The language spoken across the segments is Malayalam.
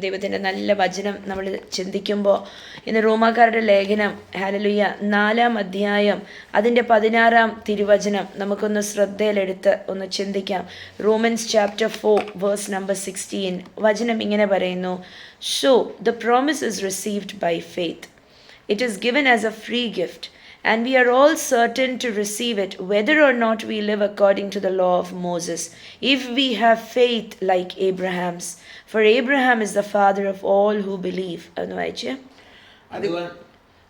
ദൈവത്തിൻ്റെ നല്ല വചനം നമ്മൾ ചിന്തിക്കുമ്പോൾ ഇന്ന് റോമാക്കാരുടെ ലേഖനം ഹല്ലേലൂയ 4-ാം അധ്യായം അതിൻ്റെ 16-ാം തിരുവചനം നമുക്കൊന്ന് ശ്രദ്ധയിലെടുത്ത് ഒന്ന് ചിന്തിക്കാം. റോമൻസ് ചാപ്റ്റർ 4 വേഴ്സ് നമ്പർ 16 വചനം ഇങ്ങനെ പറയുന്നു, so the promise is received by faith. It is given as a free gift and we are all certain to receive it, whether or not we live according to the law of Moses, if we have faith like Abraham's. For Abraham is the father of all who believe. അതൊന്ന് വായിച്ചേ.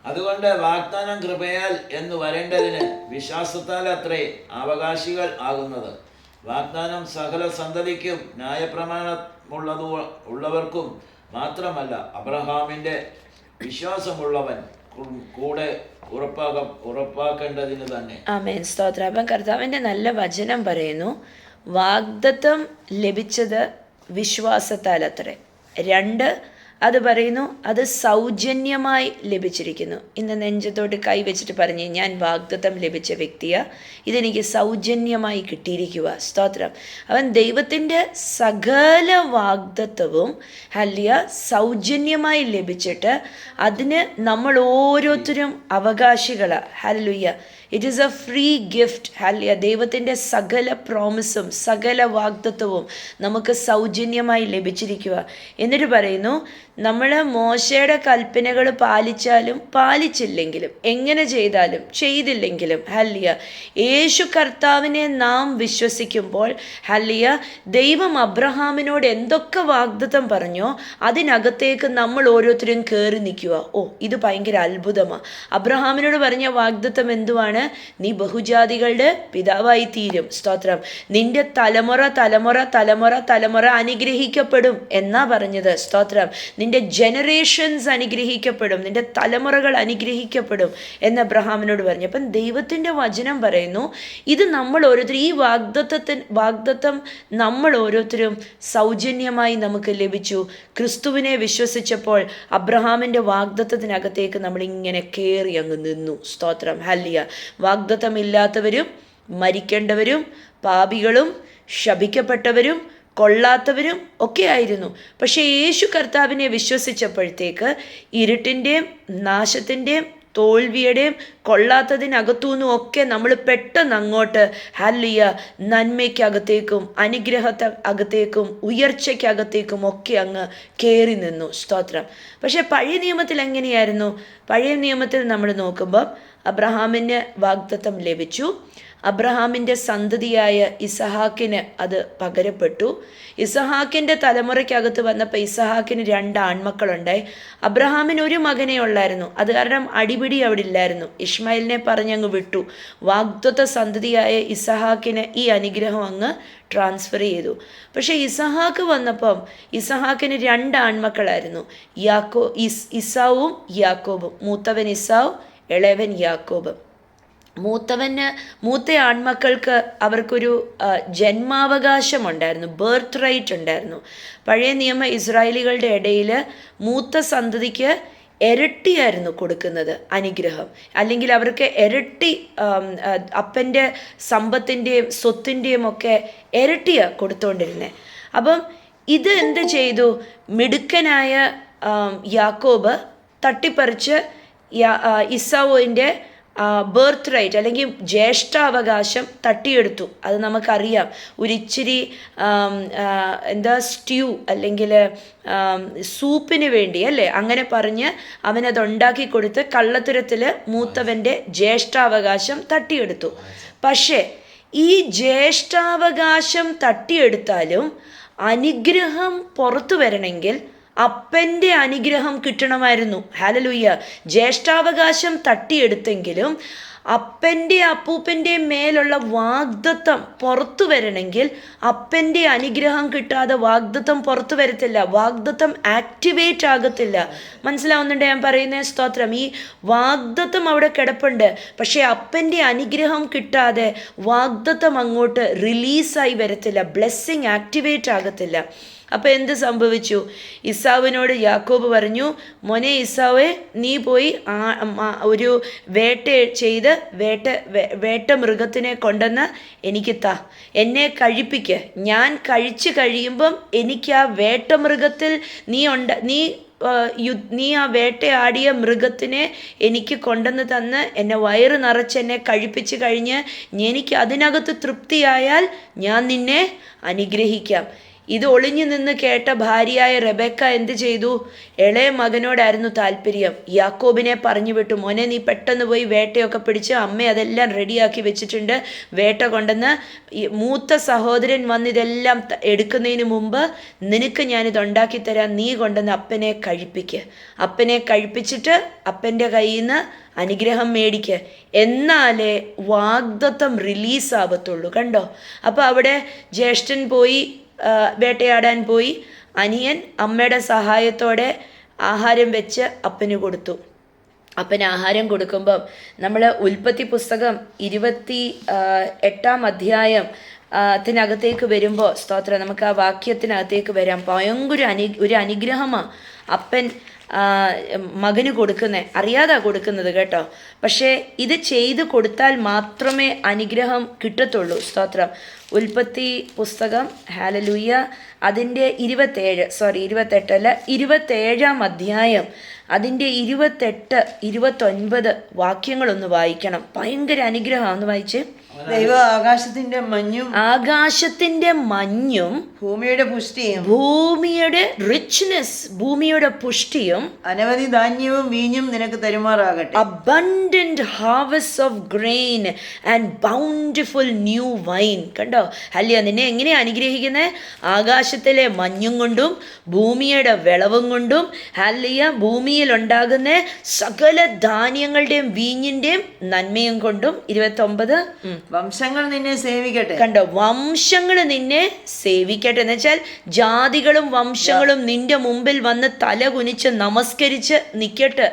അതുകൊണ്ട് വാഗ്ദാനം കൃപയാൽ എന്ന് വരേണ്ടതിന് വിശ്വാസത്താൽ അത്രേ അവകാശികൾ ആകുന്നത്. വാഗ്ദാനം സകല സന്തതിക്കും ന്യായപ്രമാണമുള്ളവർക്കും മാത്രമല്ല, അബ്രഹാമിൻ്റെ വിശ്വാസമുള്ളവൻ കൂടെ ഉറപ്പാക്കേണ്ടതിന് തന്നെ. ആമേൻ, സ്തോത്രം. അപ്പം കർത്താവിൻ്റെ നല്ല വചനം പറയുന്നു, വാഗ്ദത്തം ലഭിച്ചത് വിശ്വാസത്താൽ അത്രേ. 2, അത് പറയുന്നു അത് സൗജന്യമായി ലഭിച്ചിരിക്കുന്നു. ഇന്ന് നെഞ്ചത്തോട്ട് കൈവച്ചിട്ട് പറഞ്ഞ്, ഞാൻ വാഗ്ദത്തം ലഭിച്ച വ്യക്തിയാണ്, ഇതെനിക്ക് സൗജന്യമായി കിട്ടിയിരിക്കുക. സ്തോത്രം. അവൻ ദൈവത്തിൻ്റെ സകല വാഗ്ദത്തവും സൗജന്യമായി ലഭിച്ചിട്ട് അതിന് നമ്മൾ ഓരോരുത്തരും അവകാശികളാണ്. ഹല്ലേലൂയ. It is a free gift. ഹല്ലേലൂയ. ദൈവത്തിൻ്റെ സകല പ്രോമിസും സകല വാഗ്ദത്തവും നമുക്ക് സൗജന്യമായി ലഭിച്ചിരിക്കുക. എന്നിട്ട് പറയുന്നു, നമ്മൾ മോശയുടെ കൽപ്പനകൾ പാലിച്ചാലും പാലിച്ചില്ലെങ്കിലും, എങ്ങനെ ചെയ്താലും ചെയ്തില്ലെങ്കിലും, ഹല്ലേലൂയ, യേശു കർത്താവിനെ നാം വിശ്വസിക്കുമ്പോൾ, ഹല്ലേലൂയ, ദൈവം അബ്രഹാമിനോട് എന്തൊക്കെ വാഗ്ദത്തം പറഞ്ഞോ അതിനകത്തേക്ക് നമ്മൾ ഓരോരുത്തരും കയറി നിൽക്കുക. ഇത് ഭയങ്കര അത്ഭുതമാണ്. അബ്രഹാമിനോട് പറഞ്ഞ വാഗ്ദത്തം എന്തുവാണ്? നീ ബഹുജാതികളുടെ പിതാവായി തീരും. സ്തോത്രം. നിന്റെ തലമുറ തലമുറ തലമുറ തലമുറ അനുഗ്രഹിക്കപ്പെടും എന്നാ പറഞ്ഞത്. സ്തോത്രം. നിന്റെ ജനറേഷൻസ് അനുഗ്രഹിക്കപ്പെടും, നിന്റെ തലമുറകൾ അനുഗ്രഹിക്കപ്പെടും എന്ന് അബ്രഹാമിനോട് പറഞ്ഞു. അപ്പം ദൈവത്തിൻ്റെ വചനം പറയുന്നു, ഇത് നമ്മൾ ഓരോരുത്തരും, ഈ വാഗ്ദത്തം നമ്മൾ ഓരോരുത്തരും സൗജന്യമായി നമുക്ക് ലഭിച്ചു. ക്രിസ്തുവിനെ വിശ്വസിച്ചപ്പോൾ അബ്രഹാമിൻ്റെ വാഗ്ദത്തത്തിനകത്തേക്ക് നമ്മളിങ്ങനെ കയറി അങ്ങ് നിന്നു. സ്തോത്രം. ഹല്ലേലൂയ. വാഗ്ദത്തമില്ലാത്തവരും മരിക്കേണ്ടവരും പാപികളും ശപിക്കപ്പെട്ടവരും കൊള്ളാത്തവരും ഒക്കെ ആയിരുന്നു. പക്ഷേ യേശു കർത്താവിനെ വിശ്വസിച്ചപ്പോഴത്തേക്ക് ഇരുട്ടിൻ്റെയും നാശത്തിൻ്റെയും തോൽവിയുടെയും കൊള്ളാത്തതിനകത്തുനിന്നും ഒക്കെ നമ്മൾ പെട്ടെന്ന് അങ്ങോട്ട് ഹല്ലേലൂയ നന്മയ്ക്കകത്തേക്കും അനുഗ്രഹത്തകത്തേക്കും ഉയർച്ചയ്ക്കകത്തേക്കും ഒക്കെ അങ്ങ് കയറി നിന്നു. സ്തോത്രം. പക്ഷേ പഴയ നിയമത്തിൽ എങ്ങനെയായിരുന്നു? പഴയ നിയമത്തിൽ നമ്മൾ നോക്കുമ്പോൾ അബ്രഹാമിന് വാഗ്ദത്തം ലഭിച്ചു. അബ്രഹാമിൻ്റെ സന്തതിയായ ഇസഹാക്കിന് അത് പകരപ്പെട്ടു. ഇസഹാക്കിൻ്റെ തലമുറയ്ക്കകത്ത് വന്നപ്പോൾ ഇസഹാക്കിന് 2 ആൺമക്കളുണ്ടായി. അബ്രഹാമിന് ഒരു മകനേ ഉള്ളായിരുന്നു. അത് കാരണം അടിപിടി അവിടെ ഇല്ലായിരുന്നു. ഇഷ്മായിലിനെ പറഞ്ഞങ്ങ് വിട്ടു. വാഗ്ദത്ത സന്തതിയായ ഇസഹാക്കിന് ഈ അനുഗ്രഹം അങ്ങ് ട്രാൻസ്ഫർ ചെയ്തു. പക്ഷേ ഇസഹാക്ക് വന്നപ്പം ഇസഹാക്കിന് 2 ആൺമക്കളായിരുന്നു, ഇസാവും യാക്കോബും. മൂത്തവൻ ഇസാവ്, ഇളയവൻ യാക്കോബ്. മൂത്ത ആൺമക്കൾക്ക് അവർക്കൊരു ജന്മാവകാശമുണ്ടായിരുന്നു, ബർത്ത് റൈറ്റ് ഉണ്ടായിരുന്നു. പഴയ നിയമ ഇസ്രായേലികളുടെ ഇടയിൽ മൂത്ത സന്തതിക്ക് ഇരട്ടിയായിരുന്നു കൊടുക്കുന്നത് അനുഗ്രഹം, അല്ലെങ്കിൽ അവർക്ക് ഇരട്ടി അപ്പൻ്റെ സമ്പത്തിൻ്റെയും സ്വത്തിൻ്റെയും ഒക്കെ ഇരട്ടിയാണ് കൊടുത്തുകൊണ്ടിരുന്നത്. അപ്പം ഇത് എന്ത് ചെയ്തു? മിടുക്കനായ യാക്കോബ് തട്ടിപ്പറിച്ച് ഇസാവുവിൻ്റെ ബർത്ത് റൈറ്റ് അല്ലെങ്കിൽ ജ്യേഷ്ഠാവകാശം തട്ടിയെടുത്തു. അത് നമുക്കറിയാം. ഒരിച്ചിരി സ്റ്റ്യൂ അല്ലെങ്കിൽ സൂപ്പിന് വേണ്ടി അല്ലേ, അങ്ങനെ പറഞ്ഞ് അവനതുണ്ടാക്കി കൊടുത്ത് കള്ളത്തരത്തിൽ മൂത്തവൻ്റെ ജ്യേഷ്ഠാവകാശം തട്ടിയെടുത്തു. പക്ഷേ ഈ ജ്യേഷ്ഠാവകാശം തട്ടിയെടുത്താലും അനുഗ്രഹം പുറത്തു വരണമെങ്കിൽ അപ്പൻ്റെ അനുഗ്രഹം കിട്ടണമായിരുന്നു. ഹല്ലേലൂയ. ജ്യേഷ്ഠാവകാശം തട്ടിയെടുത്തെങ്കിലും അപ്പൻ്റെ അപ്പൂപ്പൻ്റെ മേലുള്ള വാഗ്ദത്തം പുറത്തു വരണമെങ്കിൽ അപ്പൻ്റെ അനുഗ്രഹം കിട്ടാതെ വാഗ്ദത്തം പുറത്തു വരത്തില്ല, വാഗ്ദത്തം ആക്ടിവേറ്റ് ആകത്തില്ല. മനസ്സിലാവുന്നുണ്ട് ഞാൻ പറയുന്നത്? സ്തോത്രം. ഈ വാഗ്ദത്തം അവിടെ കിടപ്പുണ്ട്, പക്ഷേ അപ്പൻ്റെ അനുഗ്രഹം കിട്ടാതെ വാഗ്ദത്തം അങ്ങോട്ട് റിലീസായി വരത്തില്ല, ബ്ലെസ്സിങ് ആക്ടിവേറ്റ് ആകത്തില്ല. അപ്പം എന്ത് സംഭവിച്ചു? ഇസാവിനോട് യാക്കോബ് പറഞ്ഞു, മോനെ ഇസാവേ, നീ പോയി ഒരു വേട്ട ചെയ്ത് വേട്ട മൃഗത്തിനെ കൊണ്ടുവന്ന് എനിക്ക് താ, എന്നെ കഴിപ്പിക്ക്. ഞാൻ കഴിച്ചു കഴിയുമ്പം എനിക്ക് ആ വേട്ടമൃഗത്തിൽ നീ ആ വേട്ടയാടിയ മൃഗത്തിനെ എനിക്ക് കൊണ്ടുവന്ന് തന്ന് എന്നെ വയറ് നിറച്ച് എന്നെ കഴിപ്പിച്ച് കഴിഞ്ഞ് എനിക്ക് അതിനകത്ത് തൃപ്തിയായാൽ ഞാൻ നിന്നെ അനുഗ്രഹിക്കാം. ഇത് ഒളിഞ്ഞു നിന്ന് കേട്ട ഭാര്യയായ റെബെക്ക എന്ത് ചെയ്തു? ഇളയ മകനോടായിരുന്നു താല്പര്യം. യാക്കോബിനെ പറഞ്ഞു വിട്ടു, മോനെ നീ പെട്ടെന്ന് പോയി വേട്ടയൊക്കെ പിടിച്ച് അമ്മ അതെല്ലാം റെഡിയാക്കി വെച്ചിട്ടുണ്ട്, വേട്ട കൊണ്ടുവന്ന് മൂത്ത സഹോദരൻ വന്ന് ഇതെല്ലാം എടുക്കുന്നതിന് മുമ്പ് നിനക്ക് ഞാനിത് ഉണ്ടാക്കി തരാം, നീ കൊണ്ടുവന്ന് അപ്പനെ കഴിപ്പിക്ക്. അപ്പനെ കഴിപ്പിച്ചിട്ട് അപ്പൻ്റെ കയ്യിൽ നിന്ന് അനുഗ്രഹം മേടിക്ക്, എന്നാലേ വാഗ്ദത്തം റിലീസാവത്തുള്ളൂ. കണ്ടോ? അപ്പോൾ അവിടെ ജ്യേഷ്ഠൻ പോയി വേട്ടയാടാൻ പോയി. അനിയൻ അമ്മയുടെ സഹായത്തോടെ ആഹാരം വെച്ച് അപ്പന് കൊടുത്തു. അപ്പന് ആഹാരം കൊടുക്കുമ്പം നമ്മൾ ഉൽപ്പത്തി പുസ്തകം 28 അധ്യായം ത്തിനകത്തേക്ക് വരുമ്പോൾ, സ്തോത്രം, നമുക്ക് ആ വാക്യത്തിനകത്തേക്ക് വരാം. ഭയങ്കര ഒരു അനുഗ്രഹമാണ് അപ്പൻ മകന് കൊടുക്കുന്നത്. അറിയാതാ കൊടുക്കുന്നത് കേട്ടോ. പക്ഷേ ഇത് ചെയ്ത് കൊടുത്താൽ മാത്രമേ അനുഗ്രഹം കിട്ടത്തുള്ളൂ. സ്തോത്രം. ഉൽപ്പത്തി പുസ്തകം, ഹല്ലേലൂയ, അതിൻ്റെ 27 അധ്യായം അതിൻ്റെ 28, 29 വാക്യങ്ങളൊന്ന് വായിക്കണം. ഭയങ്കര അനുഗ്രഹം. ഒന്ന് വായിച്ച്. ദൈവം ആകാശത്തിന്റെ മഞ്ഞും ഭൂമിയുടെ റിച്ച്നെസ്, ഭൂമിയുടെ പുഷ്ടിയും അനവധി ധാന്യവും വീഞ്ഞും നിനക്ക് തരുമാറാകട്ടെ. abundant harvest of grain and bountiful new wine. കണ്ടോ? ഹല്ലേലൂയ. നിന്നെ എങ്ങനെയാ അനുഗ്രഹിക്കുന്നത്? ആകാശത്തിലെ മഞ്ഞും കൊണ്ടും ഭൂമിയുടെ വിളവും കൊണ്ടും, ഹല്ലേലൂയ, ഭൂമിയിൽ ഉണ്ടാകുന്ന സകല ധാന്യങ്ങളുടെയും വീഞ്ഞിന്റെയും നന്മയും കൊണ്ടും. 29, വംശങ്ങൾ നിന്നെ സേവിക്കട്ടെ. കണ്ടോ? വംശങ്ങൾ നിന്നെ സേവിക്കട്ടെ എന്ന് വെച്ചാൽ ജാതികളും വംശങ്ങളും നിന്റെ മുമ്പിൽ വന്ന് തല കുനിച്ച് നമസ്കരിച്ച് നിക്കട്ടെ.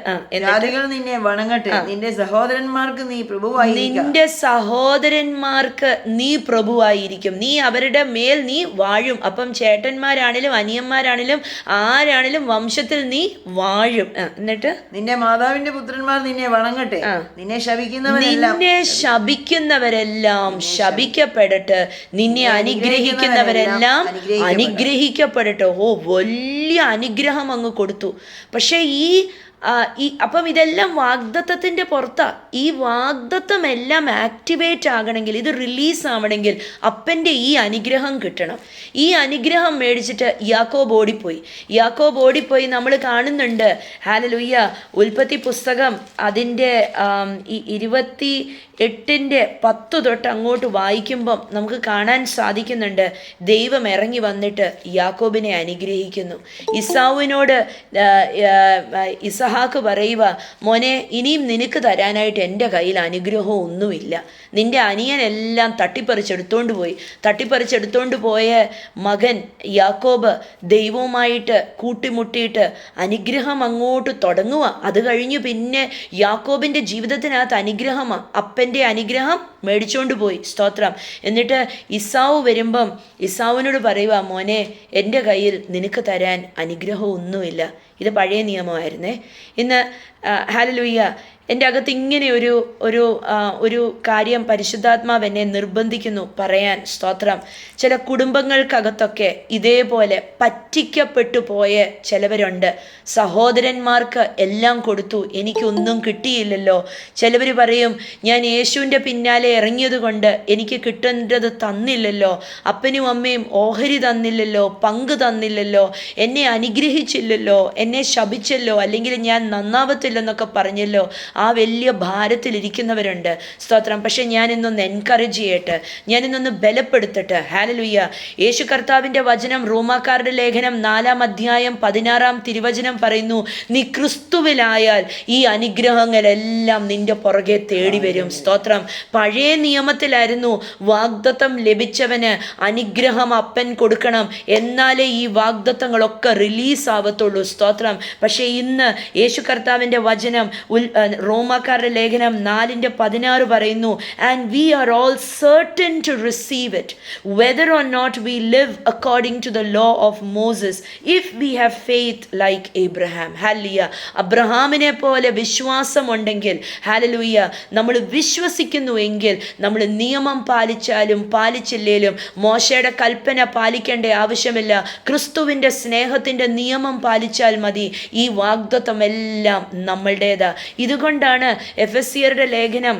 ജാതികൾ നിന്നെ വണങ്ങട്ടെ. നിന്റെ സഹോദരന്മാർക്ക് നീ പ്രഭുവായിരിക്കും. നിന്റെ സഹോദരന്മാർക്ക് നീ പ്രഭുവായിരിക്കും. നീ അവരുടെ മേൽ നീ വാഴും. അപ്പം ചേട്ടന്മാരാണേലും അനിയന്മാരാണേലും ആരാണേലും വംശത്തിൽ നീ വാഴും. എന്നിട്ട് നിന്റെ മാതാവിന്റെ പുത്രന്മാർ നിന്നെ വണങ്ങട്ടെ. നിന്നെ ശപിക്കുന്നവരെല്ലാം ശപിക്കപ്പെടട്ടെ. നിന്നെ അനുഗ്രഹിക്കുന്നവരെല്ലാം അനുഗ്രഹിക്കപ്പെടട്ടെ. ഓ, വലിയ അനുഗ്രഹം അങ്ങ് കൊടുത്തു. പക്ഷേ അപ്പം ഇതെല്ലാം വാഗ്ദത്തത്തിൻ്റെ പുറത്താ. ഈ വാഗ്ദത്തം എല്ലാം ആക്ടിവേറ്റ് ആകണമെങ്കിൽ, ഇത് റിലീസ് ആവണമെങ്കിൽ അപ്പൻ്റെ ഈ അനുഗ്രഹം കിട്ടണം. ഈ അനുഗ്രഹം മേടിച്ചിട്ട് യാക്കോബ് ഓടിപ്പോയി. നമ്മൾ കാണുന്നുണ്ട്, ഹല്ലേലൂയ, ഉൽപ്പത്തി പുസ്തകം അതിൻ്റെ 28:10 തൊട്ട് അങ്ങോട്ട് വായിക്കുമ്പം നമുക്ക് കാണാൻ സാധിക്കുന്നുണ്ട്. ദൈവം ഇറങ്ങി വന്നിട്ട് യാക്കോബിനെ അനുഗ്രഹിക്കുന്നു. ഇസാവിനോട് ഇസഹാക്ക് പറയുക, മോനെ, ഇനിയും നിനക്ക് തരാനായിട്ട് എൻ്റെ കയ്യിൽ അനുഗ്രഹം ഒന്നുമില്ല. നിന്റെ അനിയനെല്ലാം തട്ടിപ്പറിച്ചെടുത്തോണ്ട് പോയ മകൻ യാക്കോബ് ദൈവവുമായിട്ട് കൂട്ടിമുട്ടിയിട്ട് അനുഗ്രഹം അങ്ങോട്ട് തുടങ്ങുക. അത് കഴിഞ്ഞ് പിന്നെ യാക്കോബിൻ്റെ ജീവിതത്തിനകത്ത് അനുഗ്രഹമാണ്. അപ്പൻ്റെ അനുഗ്രഹം മേടിച്ചോണ്ട് പോയി. സ്തോത്രം. എന്നിട്ട് ഇസാവ് വരുമ്പം ഇസാവിനോട് പറയുക, മോനെ, എൻ്റെ കയ്യിൽ നിനക്ക് തരാൻ അനുഗ്രഹം ഒന്നുമില്ല. ഇത് പഴയ നിയമമായിരുന്നേ. ഇന്ന് ഹല്ലേലൂയ, എൻ്റെ അകത്ത് ഇങ്ങനെ ഒരു കാര്യം പരിശുദ്ധാത്മാവ് എന്നെ നിർബന്ധിക്കുന്നു പറയാൻ. സ്തോത്രം. ചില കുടുംബങ്ങൾക്കകത്തൊക്കെ ഇതേപോലെ പറ്റിക്കപ്പെട്ടു പോയ ചിലവരുണ്ട്. സഹോദരന്മാർക്ക് എല്ലാം കൊടുത്തു, എനിക്കൊന്നും കിട്ടിയില്ലല്ലോ. ചിലവർ പറയും, ഞാൻ യേശുവിൻ്റെ പിന്നാലെ ഇറങ്ങിയത് കൊണ്ട് എനിക്ക് കിട്ടേണ്ടത് തന്നില്ലല്ലോ, അപ്പനും അമ്മയും ഓഹരി തന്നില്ലല്ലോ, പങ്ക് തന്നില്ലല്ലോ, എന്നെ അനുഗ്രഹിച്ചില്ലല്ലോ, എന്നെ ശപിച്ചല്ലോ, അല്ലെങ്കിൽ ഞാൻ നന്നാവത്തില്ലെന്നൊക്കെ പറഞ്ഞല്ലോ. ആ വലിയ ഭാരത്തിലിരിക്കുന്നവരുണ്ട്. സ്തോത്രം. പക്ഷെ ഞാനിന്നൊന്ന് എൻകറേജ് ചെയ്യട്ടെ, ഞാനിന്നൊന്ന് ബലപ്പെടുത്തട്ടെ. ഹല്ലേലൂയ. യേശു കർത്താവിൻ്റെ വചനം, റോമാക്കാരുടെ ലേഖനം 4 അധ്യായം 16 പറയുന്നു, നീ ക്രിസ്തുവിലായാൽ ഈ അനുഗ്രഹങ്ങളെല്ലാം നിന്റെ പുറകെ തേടി വരും. സ്തോത്രം. പഴയ നിയമത്തിലായിരുന്നു വാഗ്ദത്തം ലഭിച്ചവന് അനുഗ്രഹം അപ്പൻ കൊടുക്കണം, എന്നാലേ ഈ വാഗ്ദത്തങ്ങളൊക്കെ റിലീസ് ആവത്തുള്ളൂ. സ്തോത്രം. പക്ഷേ ഇന്ന് യേശു കർത്താവിൻ്റെ വചനം റോമാക്കാരുടെ ലേഖനം 4:16 പറയുന്നു, and we are all certain to receive it, whether or not we live according to the law of Moses, if we have faith like Abraham. Hallelujah. അബ്രഹാമിനെ പോലെ വിശ്വാസമുണ്ടെങ്കിൽ, ഹല്ലേലൂയ, നമ്മൾ വിശ്വസിക്കുന്നുവെങ്കിൽ നമ്മൾ നിയമം പാലിച്ചാലും പാലിച്ചില്ലേലും മോശയുടെ കൽപ്പന പാലിക്കേണ്ട ആവശ്യമില്ല. ക്രിസ്തുവിൻ്റെ സ്നേഹത്തിൻ്റെ നിയമം പാലിച്ചാൽ മതി. ഈ വാഗ്ദത്തമെല്ലാം നമ്മളുടേതാ. ഇതുകൊണ്ടാണ് എഫെസ്യരുടെ ലേഖനം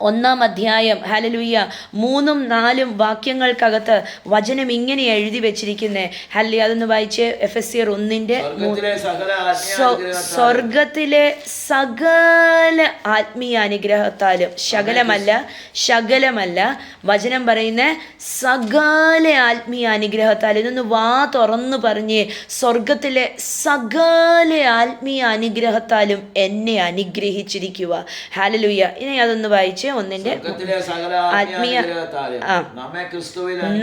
1-ാം അധ്യായം, ഹല്ലേലൂയ, 3-4 വാക്യങ്ങൾക്കകത്ത് വചനം ഇങ്ങനെ എഴുതി വെച്ചിരിക്കുന്നേ. ഹല്ലേലൂയ, അതൊന്ന് വായിച്ച്. എഫെസ്യർ 1:3. സ്വർഗത്തിലെ സകല ആത്മീയ അനുഗ്രഹത്താലും, ശകലമല്ല, വചനം പറയുന്ന സകല ആത്മീയ അനുഗ്രഹത്താലും. ഇതൊന്ന് വാ തുറന്ന് പറഞ്ഞേ, സ്വർഗത്തിലെ സകല ആത്മീയ അനുഗ്രഹത്താലും എന്നെ അനുഗ്രഹിച്ചിരിക്കുക. ഹല്ലേലൂയ. ഇനി അതൊന്ന് വായിച്ച്. 1-ന്റെ ആത്മീയ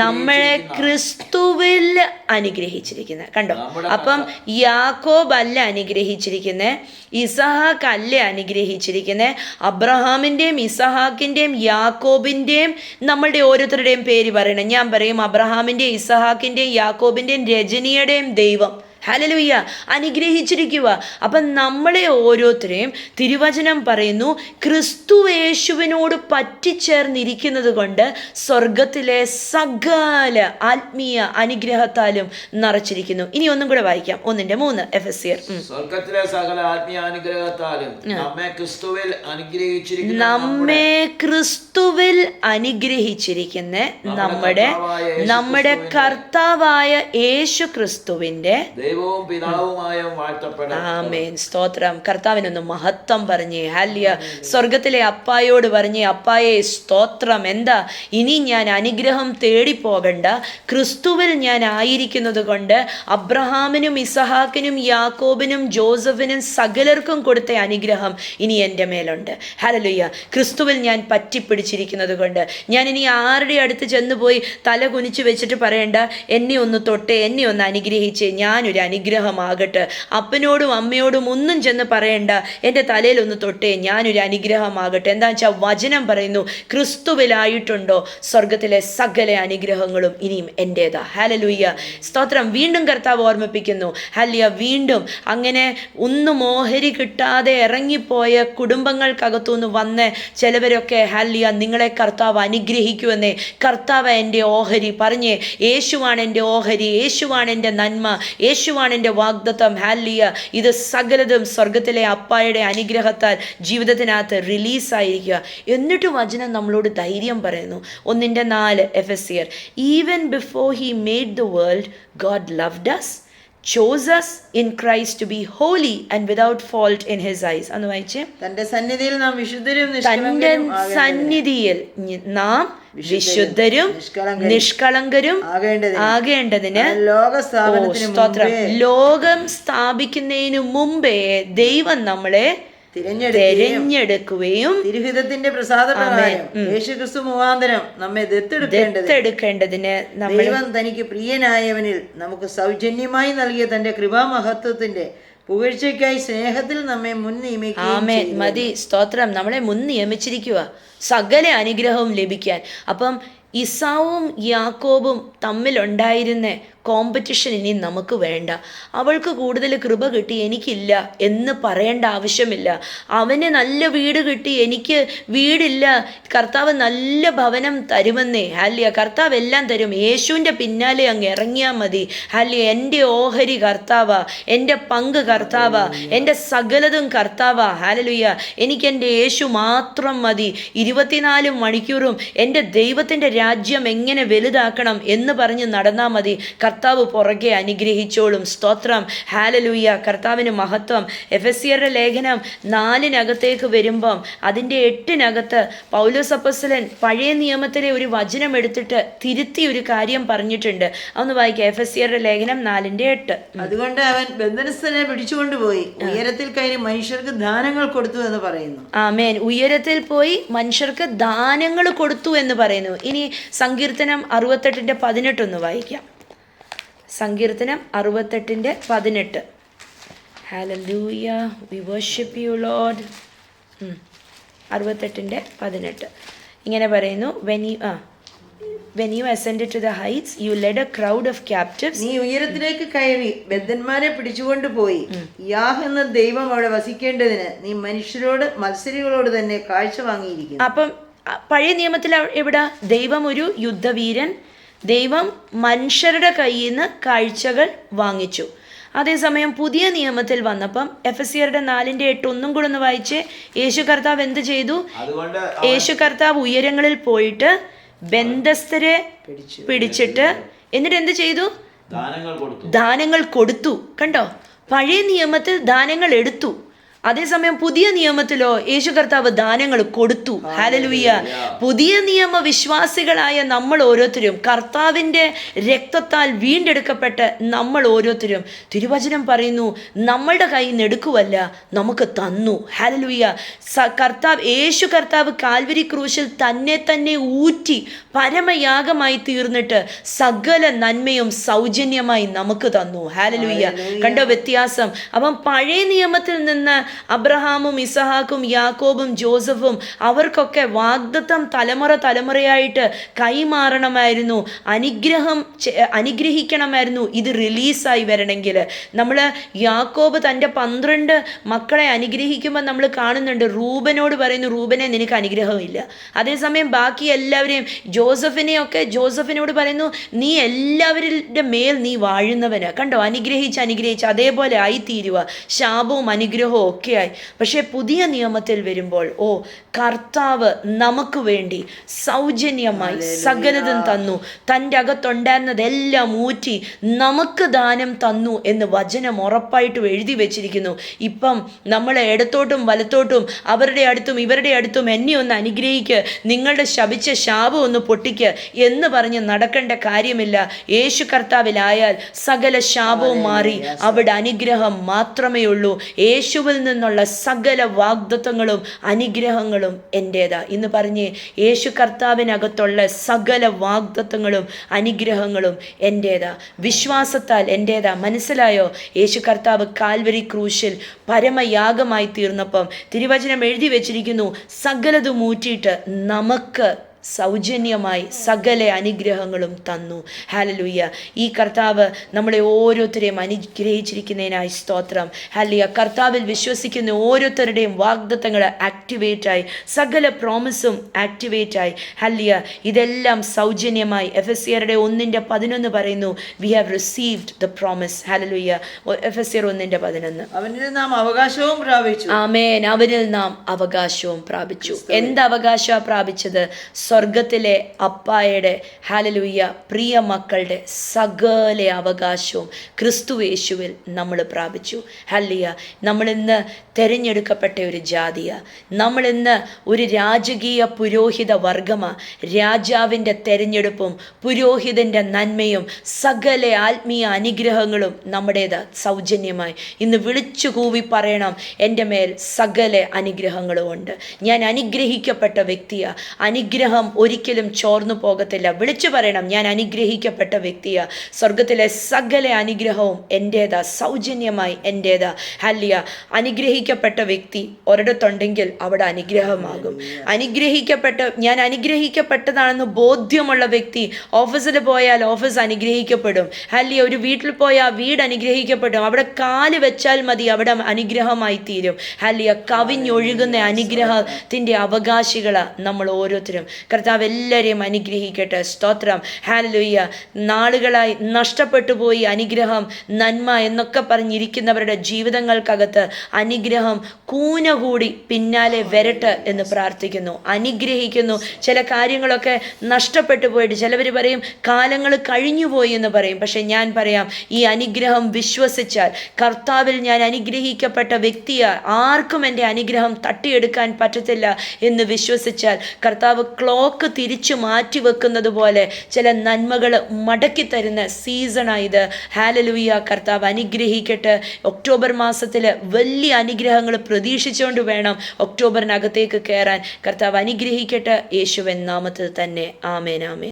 നമ്മളെ ക്രിസ്തുവിൽ അനുഗ്രഹിച്ചിരിക്കുന്നത് കണ്ടോ. അപ്പം യാക്കോബ് അല്ല അനുഗ്രഹിച്ചിരിക്കുന്നത്, ഇസഹാക്ക് അല്ല അനുഗ്രഹിച്ചിരിക്കുന്നത്. അബ്രഹാമിൻ്റെയും ഇസഹാക്കിൻ്റെയും യാക്കോബിൻ്റെയും നമ്മളുടെ ഓരോരുത്തരുടെയും പേര് പറയണം. ഞാൻ പറയും അബ്രഹാമിൻ്റെയും ഇസഹാക്കിൻ്റെയും യാക്കോബിൻ്റെയും രജനിയുടെയും ദൈവം, ഹല്ലേലൂയ, അനുഗ്രഹിച്ചിരിക്കുക. അപ്പം നമ്മളെ ഓരോരുത്തരെയും തിരുവചനം പറയുന്നു ക്രിസ്തു യേശുവിനോട് പറ്റിച്ചേർന്നിരിക്കുന്നത് കൊണ്ട് സ്വർഗത്തിലെ സകല ആത്മീയ അനുഗ്രഹത്താലും നിറച്ചിരിക്കുന്നു. ഇനി ഒന്നും കൂടെ വായിക്കാം. 1:3 എഫെസ്യർ. സ്വർഗത്തിലെ സകല ആത്മീയ അനുഗ്രഹത്താലും നമ്മെ ക്രിസ്തുവിൽ അനുഗ്രഹിച്ചിരിക്കുന്ന നമ്മുടെ കർത്താവായ യേശു ക്രിസ്തുവിന്റെ ആമേൻ, സ്തോത്രം. കർത്താവിനൊന്ന് മഹത്വം പറഞ്ഞേ. ഹല്ലേലൂയ. സ്വർഗത്തിലെ അപ്പായോട് പറഞ്ഞേ, അപ്പായെ സ്തോത്രം. എന്താ, ഇനി ഞാൻ അനുഗ്രഹം തേടിപ്പോകണ്ട, ക്രിസ്തുവിൽ ഞാൻ ആയിരിക്കുന്നത് കൊണ്ട് അബ്രഹാമിനും ഇസഹാക്കിനും യാക്കോബിനും ജോസഫിനും സകലർക്കും കൊടുത്ത അനുഗ്രഹം ഇനി എൻ്റെ മേലുണ്ട്. ഹല്ലേലൂയ. ക്രിസ്തുവിൽ ഞാൻ പറ്റിപ്പിടിച്ചിരിക്കുന്നത് കൊണ്ട് ഞാൻ ഇനി ആരുടെ അടുത്ത് ചെന്ന് പോയി തല കുനിച്ച് വെച്ചിട്ട് പറയണ്ട, എന്നെ ഒന്ന് തൊട്ടേ, എന്നെ ഒന്ന് അനുഗ്രഹിച്ചേ, ഞാനൊരു അനുഗ്രഹമാകട്ടെ. അപ്പനോടും അമ്മയോടും ഒന്നും ചെന്ന് പറയണ്ട, എൻ്റെ തലയിലൊന്ന് തൊട്ടേ, ഞാനൊരു അനുഗ്രഹമാകട്ടെ. എന്താണെന്ന് വെച്ചാൽ വചനം പറയുന്നു ക്രിസ്തുവിലായിട്ടുണ്ടോ സ്വർഗത്തിലെ സകല അനുഗ്രഹങ്ങളും ഇനിയും എൻ്റേതാ. ഹല്ലേലൂയ, സ്തോത്രം. വീണ്ടും കർത്താവ് ഓർമ്മിപ്പിക്കുന്നു. ഹല്ലേലൂയ. വീണ്ടും അങ്ങനെ ഒന്നും ഓഹരി കിട്ടാതെ ഇറങ്ങിപ്പോയ കുടുംബങ്ങൾക്കകത്തുനിന്ന് വന്ന് ചിലവരൊക്കെ, ഹല്ലേലൂയ, നിങ്ങളെ കർത്താവ് അനുഗ്രഹിക്കുമെന്നേ. കർത്താവ് എൻ്റെ ഓഹരി പറഞ്ഞേ, യേശുവാണ് എൻ്റെ ഓഹരി, യേശുവാണ് എൻ്റെ നന്മ, യേശുവാണ് എൻ്റെ വാഗ്ദത്തം. ഹല്ലേലൂയ. ഇത് സകലതും സ്വർഗത്തിലെ അപ്പായുടെ അനുഗ്രഹത്താൽ ജീവിതത്തിനകത്ത് റിലീസായിരിക്കുക. എന്നിട്ട് വചനം നമ്മളോട് ധൈര്യം പറയുന്നു. 1:4 എഫെസ്യർ. Even before he made the world God loved us, chose us in Christ to be holy and without fault in his eyes. അന്ന് വായിച്ചേ. തന്റെ സന്നിധിയിൽ നാം വിശുദ്ധരും നിഷ്കളങ്കരും ആകേണ്ടതിന് ലോകം സ്ഥാപിക്കുന്നതിനു മുമ്പേ ദൈവം നമ്മളെ തിരഞ്ഞെടുക്കുകയും തിരുഹിതത്തിന്റെ പ്രസാദപ്രകാരം യേശുക്രിസ്തു മുഖാന്തരം നമ്മെ ദത്തെടുക്കേണ്ടതിന് ദൈവം തനിക്ക് പ്രിയനായവനിൽ നമുക്ക് സൗജന്യമായി നൽകിയ തന്റെ കൃപാമഹത്വത്തിന്റെ പുകഴ്ചയ്ക്കായി സ്നേഹത്തിൽ നമ്മെ മുൻ നിയമിക്കുകയും. മതി, സ്തോത്രം. നമ്മളെ മുൻ നിയമിച്ചിരിക്കുക സകല അനുഗ്രഹവും ലഭിക്കാൻ. അപ്പം ഇസാവും യാക്കോബും തമ്മിലുണ്ടായിരുന്ന കോമ്പറ്റീഷൻ ഇനി നമുക്ക് വേണ്ട. അവൾക്ക് കൂടുതൽ കൃപ കിട്ടി, എനിക്കില്ല എന്ന് പറയേണ്ട ആവശ്യമില്ല. അവന് നല്ല വീട് കിട്ടി, എനിക്ക് വീടില്ല. കർത്താവ് നല്ല ഭവനം തരുമെന്നേ. ഹല്ലേലൂയ. കർത്താവ് എല്ലാം തരും. യേശുവിൻ്റെ പിന്നാലെ അങ്ങ് ഇറങ്ങിയാൽ മതി. ഹല്ലേലൂയ. എൻ്റെ ഓഹരി കർത്താവാ, എൻ്റെ പങ്ക് കർത്താവാ, എൻ്റെ സകലതും കർത്താവാ. ഹല്ലേലൂയ. എനിക്കെൻ്റെ യേശു മാത്രം മതി. 24 മണിക്കൂറും എൻ്റെ ദൈവത്തിൻ്റെ രാജ്യം എങ്ങനെ വലുതാക്കണം എന്ന് പറഞ്ഞ് നടന്നാൽ മതി. കർത്താവ് പുറകെ അനുഗ്രഹിച്ചോളും. സ്തോത്രം. ഹല്ലേലൂയ. കർത്താവിന് മഹത്വം. എഫെസ്യരുടെ ലേഖനം 4 വരുമ്പം അതിൻ്റെ 8 പൗലോസ് അപ്പോസ്തലൻ പഴയ നിയമത്തിലെ ഒരു വചനം എടുത്തിട്ട് തിരുത്തി ഒരു കാര്യം പറഞ്ഞിട്ടുണ്ട്. അതൊന്ന് വായിക്കാം. എഫെസ്യരുടെ ലേഖനം 4:8. അതുകൊണ്ട് അവൻ ബന്ധനസ്ഥനെ പിടിച്ചുകൊണ്ടുപോയി ഉയരത്തിൽ കയറി മനുഷ്യർക്ക് ദാനങ്ങൾ കൊടുത്തു എന്ന് പറയുന്നു. ആമേൻ. ഉയരത്തിൽ പോയി മനുഷ്യർക്ക് ദാനങ്ങൾ കൊടുത്തു എന്ന് പറയുന്നു. ഇനി സങ്കീർത്തനം 68:18 ഒന്ന് വായിക്കാം. സങ്കീർത്തനം 68:18. Hallelujah. We worship you, Lord. 68:18 ഇങ്ങനെ പറയുന്നു, when you ascended to the heights, you led a crowd of captives. നീ ഉയരത്തിലേക്ക് കയറി ബദ്ധന്മാരെ പിടിച്ചുകൊണ്ട് പോയി. യാഹ് എന്ന ദൈവം അവിടെ വസിക്കേണ്ടതിന് നീ മനുഷ്യരോട് മത്സരികളോട് തന്നെ കാഴ്ച വാങ്ങിയിരിക്കുന്നു. അപ്പം പഴയ നിയമത്തിൽ എവിടാ ദൈവം ഒരു യുദ്ധവീരൻ, ദൈവം മനുഷ്യരുടെ കയ്യിൽ നിന്ന് കാഴ്ചകൾ വാങ്ങിച്ചു. അതേസമയം പുതിയ നിയമത്തിൽ വന്നപ്പം എഫെസ്യരുടെ 4:8 ഒന്നും കൂടെ ഒന്ന് വായിച്ച്, യേശു കർത്താവ് എന്ത് ചെയ്തു? യേശു കർത്താവ് ഉയരങ്ങളിൽ പോയിട്ട് ബന്ധസ്ഥരെ പിടിച്ചിട്ട് എന്നിട്ട് എന്ത് ചെയ്തു? ദാനങ്ങൾ കൊടുത്തു. കണ്ടോ, പഴയ നിയമത്തിൽ ദാനങ്ങൾ എടുത്തു, അതേസമയം പുതിയ നിയമത്തിലോ യേശു കർത്താവ് ദാനങ്ങൾ കൊടുത്തു. ഹല്ലേലൂയ. പുതിയ നിയമ വിശ്വാസികളായ നമ്മൾ ഓരോരുത്തരും കർത്താവിൻ്റെ രക്തത്താൽ വീണ്ടെടുക്കപ്പെട്ട് നമ്മൾ ഓരോരുത്തരും, തിരുവചനം പറയുന്നു, നമ്മളുടെ കയ്യിൽ നിന്ന് എടുക്കുവല്ല, നമുക്ക് തന്നു. ഹല്ലേലൂയ. യേശു കർത്താവ് കാൽവരി ക്രൂശിൽ തന്നെ ഊറ്റി പരമയാഗമായി തീർന്നിട്ട് സകല നന്മയും സൗജന്യമായി നമുക്ക് തന്നു. ഹല്ലേലൂയ. കണ്ടോ വ്യത്യാസം? അപ്പം പഴയ നിയമത്തിൽ നിന്ന് അബ്രഹാമും ഇസഹാക്കും യാക്കോബും ജോസഫും അവർക്കൊക്കെ വാഗ്ദത്തം തലമുറയായിട്ട് കൈമാറണമായിരുന്നു, അനുഗ്രഹിക്കണമായിരുന്നു. ഇത് റിലീസായി വരണമെങ്കിൽ നമ്മൾ യാക്കോബ് തൻ്റെ 12 മക്കളെ അനുഗ്രഹിക്കുമ്പോൾ നമ്മൾ കാണുന്നുണ്ട്, റൂബനോട് പറയുന്നു, റൂബനെ നിനക്ക് അനുഗ്രഹമില്ല. അതേസമയം ബാക്കി എല്ലാവരെയും ജോസഫിനോട് പറയുന്നു, നീ എല്ലാവരുടെ മേൽ നീ വാഴുന്നവന്. കണ്ടോ, അനുഗ്രഹിച്ച് അതേപോലെ ആയിത്തീരുക, ശാപവും അനുഗ്രഹവും ഒക്കെയായി. പക്ഷെ പുതിയ നിയമത്തിൽ വരുമ്പോൾ കർത്താവ് നമുക്ക് വേണ്ടി സൗജന്യമായി സകലതും തന്നു, തൻ്റെ അകത്തുണ്ടായിരുന്നതെല്ലാം ഊറ്റി നമുക്ക് ദാനം തന്നു എന്ന് വചനം ഉറപ്പായിട്ടും എഴുതി വെച്ചിരിക്കുന്നു. ഇപ്പം നമ്മളെ ഇടത്തോട്ടും വലത്തോട്ടും അവരുടെ അടുത്തും ഇവരുടെ അടുത്തും എന്നെ ഒന്ന് അനുഗ്രഹിക്ക്, നിങ്ങളുടെ ശപിച്ച ശാപം ഒന്ന് പൊട്ടിക്ക് എന്ന് പറഞ്ഞ് നടക്കേണ്ട കാര്യമില്ല. യേശു കർത്താവിലായാൽ സകല ശാപവും മാറി അവിടെ അനുഗ്രഹം മാത്രമേ ഉള്ളൂ. യേശുവിൽ നിന്നുള്ള സകല വാഗ്ദത്തങ്ങളും അനുഗ്രഹങ്ങളും എൻ്റേതാ. ഇന്ന് പറഞ്ഞേ, യേശു കർത്താവിനകത്തുള്ള സകല വാഗ്ദത്തങ്ങളും അനുഗ്രഹങ്ങളും എൻ്റേതാ, വിശ്വാസത്താൽ എൻ്റേതാ. മനസ്സിലായോ? യേശു കർത്താവ് കാൽവരി ക്രൂശിൽ പരമയാഗമായി തീർന്നപ്പം തിരുവചനം എഴുതി വെച്ചിരിക്കുന്നു, സകലതും ഊറ്റിയിട്ട് നമുക്ക് സൗജന്യമായി സകല അനുഗ്രഹങ്ങളും തന്നു. ഹല്ലേലൂയ. ഈ കർത്താവ് നമ്മളെ ഓരോരുത്തരെയും അനുഗ്രഹിച്ചിരിക്കുന്നതിനായി സ്തോത്രം. ഹല്ലേലൂയ. കർത്താവിൽ വിശ്വസിക്കുന്ന ഓരോരുത്തരുടെയും വാഗ്ദത്തങ്ങൾ ആക്ടിവേറ്റായി, സകല പ്രോമിസും ആക്ടിവേറ്റായി. ഹല്ലേലൂയ. ഇതെല്ലാം സൗജന്യമായി. എഫെസ്യരുടെ 1:11 പറയുന്നു, we have received the promise. ഹല്ലേലൂയ. എഫെസ്യർ 1:11. അവനിൽ നാം അവകാശവും പ്രാപിച്ചു. ആമേൻ. അവനിൽ നാം അവകാശവും പ്രാപിച്ചു. എന്ത് അവകാശമാണ് പ്രാപിച്ചത്? സ്വർഗത്തിലെ അപ്പായുടെ, ഹല്ലേലൂയ, പ്രിയ മക്കളുടെ സകല അവകാശവും ക്രിസ്തുയേശുവിൽ നമ്മൾ പ്രാപിച്ചു. ഹല്ലേലൂയ. നമ്മളിന്ന് തിരഞ്ഞെടുക്കപ്പെട്ട ഒരു ജാതിയാണ്. നമ്മളിന്ന് ഒരു രാജകീയ പുരോഹിത വർഗമാണ്. രാജാവിൻ്റെ തിരഞ്ഞെടുപ്പും പുരോഹിതൻ്റെ നന്മയും സകല ആത്മീയ അനുഗ്രഹങ്ങളും നമ്മുടേത് സൗജന്യമായി. ഇന്ന് വിളിച്ചു കൂവി പറയണം, എൻ്റെ മേൽ സകല അനുഗ്രഹങ്ങളും ഉണ്ട്. ഞാൻ അനുഗ്രഹിക്കപ്പെട്ട വ്യക്തിയാണ്. അനുഗ്രഹം ഒരിക്കലും ചോർന്നു പോകത്തില്ല. വിളിച്ചു പറയണം, ഞാൻ അനുഗ്രഹിക്കപ്പെട്ട വ്യക്തിയാണ്. സ്വർഗത്തിലെ സകല അനുഗ്രഹവും എൻ്റേതാ, സൗജന്യമായി എൻ്റേതാ. ഹല്ലേലൂയ. അനുഗ്രഹിക്കപ്പെട്ട വ്യക്തി ഒരിടത്തുണ്ടെങ്കിൽ അവിടെ അനുഗ്രഹമാകും. ഞാൻ അനുഗ്രഹിക്കപ്പെട്ടതാണെന്ന് ബോധ്യമുള്ള വ്യക്തി ഓഫീസിൽ പോയാൽ ഓഫീസ് അനുഗ്രഹിക്കപ്പെടും. ഹല്ലേലൂയ. ഒരു വീട്ടിൽ പോയാൽ വീട് അനുഗ്രഹിക്കപ്പെടും. അവിടെ കാല് വെച്ചാൽ മതി, അവിടെ അനുഗ്രഹമായി തീരും. ഹല്ലേലൂയ. കവിഞ്ഞൊഴുകുന്ന അനുഗ്രഹത്തിൻ്റെ അവകാശികളാണ് നമ്മൾ ഓരോരുത്തരും. കർത്താവ് എല്ലാവരെയും അനുഗ്രഹിക്കട്ടെ. സ്തോത്രം. ഹല്ലേലൂയ. നാളുകളായി നഷ്ടപ്പെട്ടു പോയി അനുഗ്രഹം, നന്മ എന്നൊക്കെ പറഞ്ഞിരിക്കുന്നവരുടെ ജീവിതങ്ങൾക്കകത്ത് അനുഗ്രഹം കൂന കൂടി പിന്നാലെ വരട്ടെ എന്ന് പ്രാർത്ഥിക്കുന്നു, അനുഗ്രഹിക്കുന്നു. ചില കാര്യങ്ങളൊക്കെ നഷ്ടപ്പെട്ടു പോയിട്ട് ചിലവർ പറയും കാലങ്ങൾ കഴിഞ്ഞുപോയി എന്ന് പറയും. പക്ഷെ ഞാൻ പറയാം, ഈ അനുഗ്രഹം വിശ്വസിച്ചാൽ, കർത്താവിൽ ഞാൻ അനുഗ്രഹിക്കപ്പെട്ട വ്യക്തിയാണ്, ആർക്കും എൻ്റെ അനുഗ്രഹം തട്ടിയെടുക്കാൻ പറ്റത്തില്ല എന്ന് വിശ്വസിച്ചാൽ, കർത്താവ് ക്ലോക്ക് തിരിച്ചു മാറ്റി വെക്കുന്നത് പോലെ ചില നന്മകൾ മടക്കി തരുന്ന സീസണായത്. ഹല്ലേലൂയ. കർത്താവ് അനുഗ്രഹിക്കട്ടെ. ഒക്ടോബർ മാസത്തിൽ വലിയ അനുഗ്രഹങ്ങൾ പ്രതീക്ഷിച്ചുകൊണ്ട് വേണം ഒക്ടോബറിനകത്തേക്ക് കയറാൻ. കർത്താവ് അനുഗ്രഹിക്കട്ടെ. യേശുവിൻ നാമത്തിൽ തന്നെ. ആമേൻ. ആമേൻ.